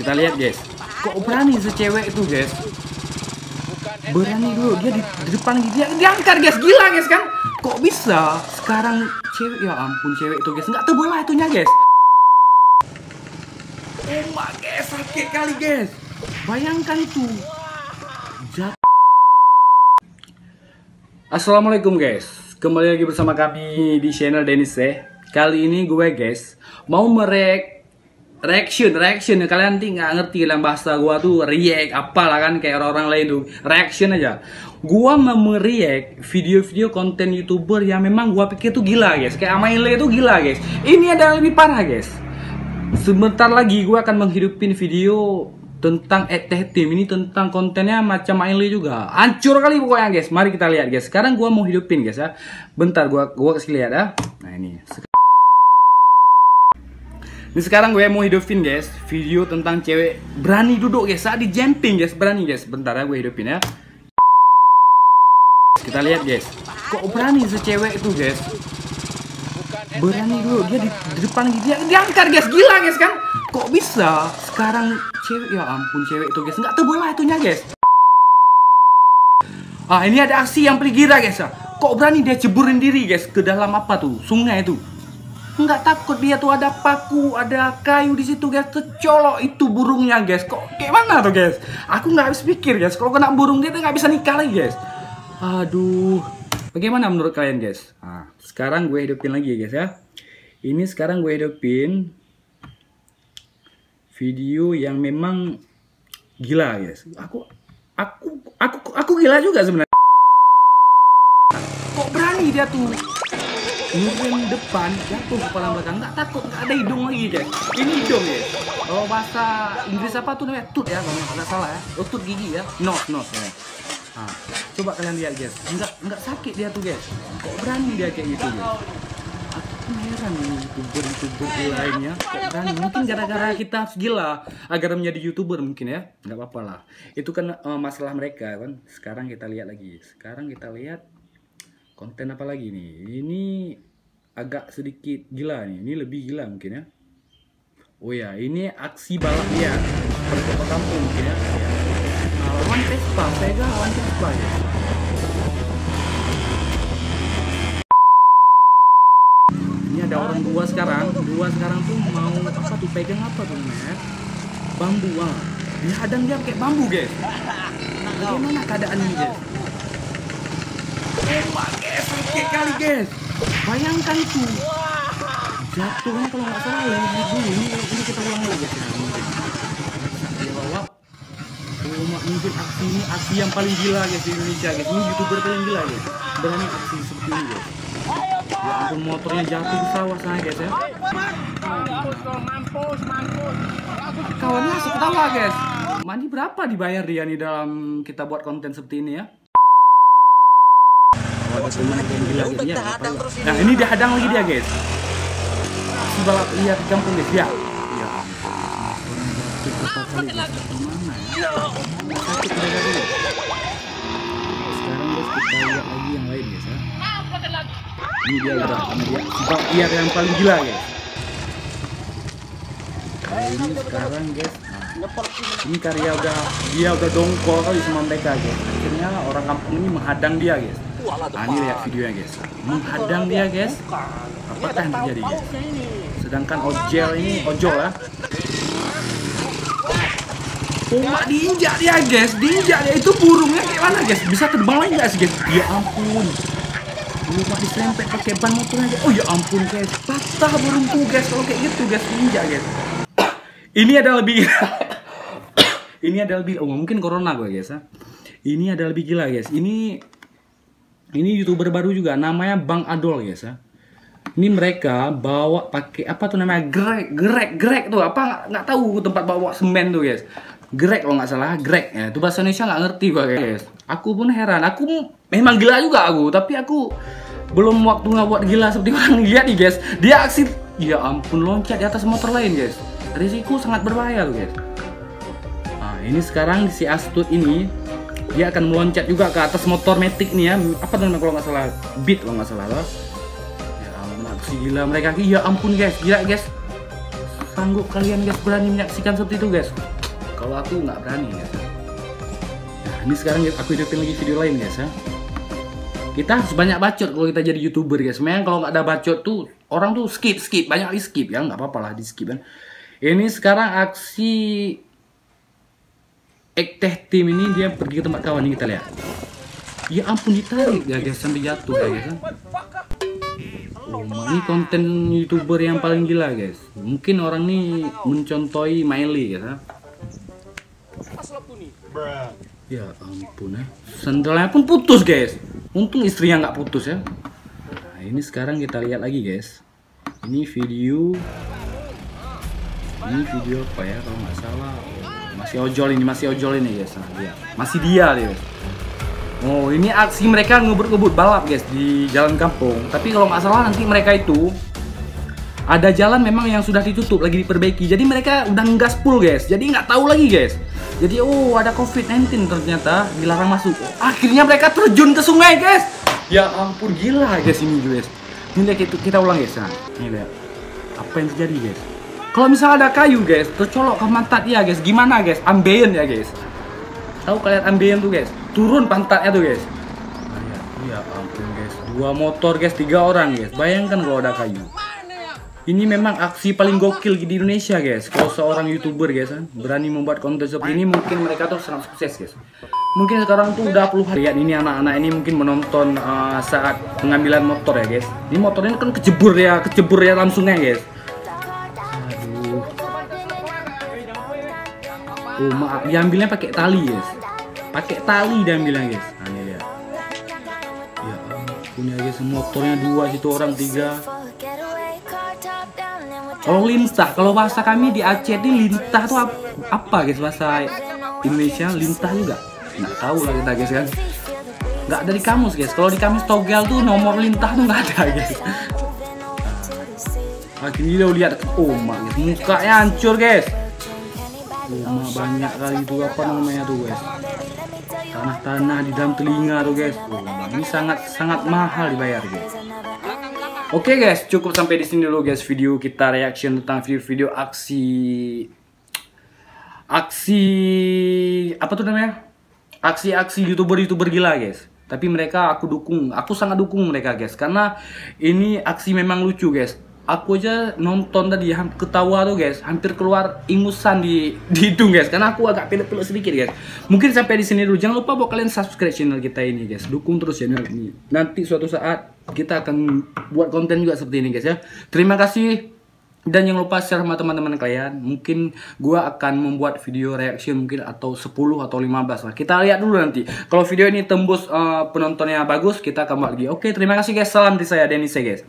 Kita lihat guys, kok berani secewek itu guys. Berani dulu dia di depan dia diangkat guys, gila guys kan. Kok bisa sekarang cewek, ya ampun cewek itu guys, nggak terbelah itunya guys. Oh my guys, sakit kali guys. Bayangkan itu. Assalamualaikum guys, kembali lagi bersama kami di channel Dennis ya. Kali ini gue guys mau reaction ya. Kalian nanti nggak ngerti lah bahasa gue tuh react apalah kan, kayak orang-orang lain tuh reaction aja. Gue mau mereact video-video konten youtuber yang memang gue pikir tuh gila guys, kayak Amaile tuh gila guys. Ini ada lebih parah guys. Sebentar lagi gue akan menghidupin video tentang teh tim ini, tentang kontennya macam Amaile juga. Hancur kali pokoknya guys. Mari kita lihat guys. Sekarang gue mau hidupin guys ya. Bentar gua kasih lihat ya. Nah ini sekarang gue mau hidupin guys video tentang cewek berani duduk guys saat di jumping guys, berani guys. Bentar ya gue hidupin ya. Kita lihat guys, kok berani secewek itu guys. Berani dulu dia di depan dia diangkat guys, gila guys kan. Kok bisa sekarang cewek, ya ampun cewek itu guys, nggak terbelah itunya guys. Ah ini ada aksi yang paling gila guys ya. Kok berani dia ceburin diri guys ke dalam apa tuh, sungai itu. Nggak takut dia tuh, ada paku, ada kayu di situ guys, tercolok itu burungnya guys. Kok kayak mana tuh guys? Aku nggak habis pikir guys, kalau kena burung dia tuh nggak bisa nikah lagi guys. Aduh, bagaimana menurut kalian guys? Nah, sekarang gue hidupin lagi guys ya. Ini sekarang gue hidupin video yang memang gila guys. Aku gila juga sebenarnya. Kok berani dia tuh ngirim depan, jatuh kepala belakang, nggak takut, nggak ada hidung lagi guys. Ini hidung ya. Kalau bahasa Inggris apa tuh namanya? Tooth ya, kalau nggak salah ya. Oh, tooth gigi ya. Nose ya. Nah, coba kalian lihat guys. Nggak sakit dia tuh guys. Kok berani dia kayak gitu guys. Aku heran nih youtuber lainnya. Kok berani? Mungkin gara-gara kita gila agar menjadi youtuber mungkin ya. Nggak apa-apa lah. Itu kan masalah mereka kan. Sekarang kita lihat lagi. Sekarang kita lihat konten apa lagi nih? Ini agak sedikit gila nih. Ini lebih gila mungkin ya. Oh ya, ini aksi balap dia berkota kampung mungkin ya. Lawan Vespa, Vega lawan Vespa ya. Ini ada orang dua sekarang tuh mau apa tuh, pegang apa tuh namanya? Bambu. Dihadang dia pakai bambu guys. Bagaimana keadaan ini guys? Oh my guys, sakit kali guys. Bayangkan itu. Jatuhnya kalau nggak salah leher dulu. Ini kita ulang lagi guys. Dia bawa. Oh mungkin aksi ini aksi yang paling gila guys di Indonesia guys. Ini youtuber paling gila guys. Berani aksi seperti ini guys. Ya ampun, motornya jatuh di sawah sana guys ya. Mampus. Kawannya asik ketawa guys. Mandi berapa dibayar dia nih dalam kita buat konten seperti ini ya? Nah ini dihadang lagi dia guys. Si balap lihat di kampung guys ya. Ya ampun. Sekarang guys kita lihat lagi yang lain guys ya. Ini dia udah, si balap lihat yang paling gila guys. Nah, ini sekarang guys. Ini karya dia udah dongkol kali sama mereka guys. Akhirnya orang kampung ini menghadang dia guys. Nah ini lihat videonya guys. Menghadang dia guys. Apakah yang terjadi guys? Sedangkan ojol ya. Oh diinjak dia guys. Diinjak dia, itu burungnya kayak mana guys? Bisa terbang lagi guys guys. Ya ampun. Burung diserempet pakai ban motornya guys. Oh ya ampun guys. Patah burungku guys kalau kayak gitu guys, diinjak guys. Ini ada lebih oh mungkin corona gue guys ya. Ini ada lebih gila guys. Ini youtuber baru juga, namanya Bang Adol guys ya. Ini mereka bawa pakai apa tuh namanya, grek tuh apa nggak tahu tempat bawa semen tuh guys. Grek kalau nggak salah, grek ya. Itu bahasa Indonesia nggak ngerti gue guys. Aku pun heran. Aku memang gila juga tapi aku belum waktunya buat gila seperti orang lihat nih guys. Dia aksi, ya ampun, loncat di atas motor lain guys. Risiko sangat berbahaya loh guys. Nah ini sekarang si Astut ini dia akan meloncat juga ke atas motor Matic nih ya. Apa namanya kalau nggak salah, Beat kalau nggak salah loh. Ya ampun, aksi gila mereka. Ya ampun guys, gila guys. Sanggup kalian guys berani menyaksikan seperti itu guys? Kalau aku nggak berani guys. Nah ini sekarang aku hidupin lagi video lain guys ya. Kita harus banyak bacot kalau kita jadi YouTuber guys. Memang kalau nggak ada bacot tuh orang tuh skip, banyak di skip ya, nggak apa-apa lah di skip kan. Ini sekarang aksi Ekteh tim ini dia pergi ke tempat kawan ini, kita lihat. Ya ampun, ditarik ya guys sampai jatuh ya guys. Oh, ini konten YouTuber yang paling gila guys. Mungkin orang ini mencontohi Miley ya. Ya ampun ya. Sandalnya pun putus guys. Untung istrinya nggak putus ya. Nah ini sekarang kita lihat lagi guys. Ini video apa ya kalau nggak salah. Masih ojol ini guys. Nah, lihat. Masih dia guys. Oh ini aksi mereka ngebut-ngebut balap guys di jalan kampung. Tapi kalau nggak salah nanti mereka itu ada jalan memang yang sudah ditutup lagi diperbaiki. Jadi mereka udah ngegas full guys. Jadi nggak tahu lagi guys. Jadi oh ada COVID-19 ternyata dilarang masuk. Akhirnya mereka terjun ke sungai guys. Ya ampun gila guys ini guys. Ini kita ulang guys. Nah, ini lihat apa yang terjadi guys. Kalau misalnya ada kayu guys tercolok ke pantat ya guys. Gimana guys? Ambien ya guys. Tahu kalian ambien tuh guys? Turun pantatnya tuh guys. Nah, ya ampun guys. 2 motor guys, 3 orang guys. Bayangkan kalau ada kayu. Ini memang aksi paling gokil di Indonesia guys. Kalau seorang YouTuber guys berani membuat konten seperti ini, mungkin mereka tuh sangat sukses guys. Mungkin sekarang tuh udah puluhan. Lihat ini anak-anak ini mungkin menonton saat pengambilan motor ya guys. Ini motornya kan kecebur ya langsungnya guys. Aduh. Oh maaf, diambilnya pakai tali guys. Pakai tali diambilnya guys. Nah ini lihat. Ya ampun ya guys, motornya 2 situ orang 3. Kalau lintah, kalau bahasa kami di Aceh ini lintah tuh apa guys, bahasa Indonesia lintah juga nggak tahu lah kita guys kan, nggak ada di kamus guys. Kalau di kamus togel tuh nomor lintah tuh nggak ada guys. Akhirnya udah lihat mak guys, mukanya hancur guys. Banyak kali itu apa namanya tuh guys, tanah-tanah di dalam telinga tuh guys. Ini sangat mahal dibayar guys. Oke guys, cukup sampai di sini dulu guys video kita reaction tentang video-video aksi apa tuh namanya? Aksi YouTuber gila guys. Tapi mereka aku sangat dukung mereka guys karena ini aksi memang lucu guys. Aku aja nonton tadi ketawa tuh guys, hampir keluar ingusan di hidung guys karena aku agak pilek-pilek sedikit guys. Mungkin sampai di sini dulu. Jangan lupa buat kalian subscribe channel kita ini guys. Dukung terus channel ini. Nanti suatu saat kita akan buat konten juga seperti ini guys ya. Terima kasih dan jangan lupa share sama teman-teman kalian. Mungkin gua akan membuat video reaction mungkin atau 10 atau 15 lah. Kita lihat dulu nanti. Kalau video ini tembus penontonnya bagus, kita akan buat lagi. Oke, terima kasih guys. Salam dari saya Dennis guys.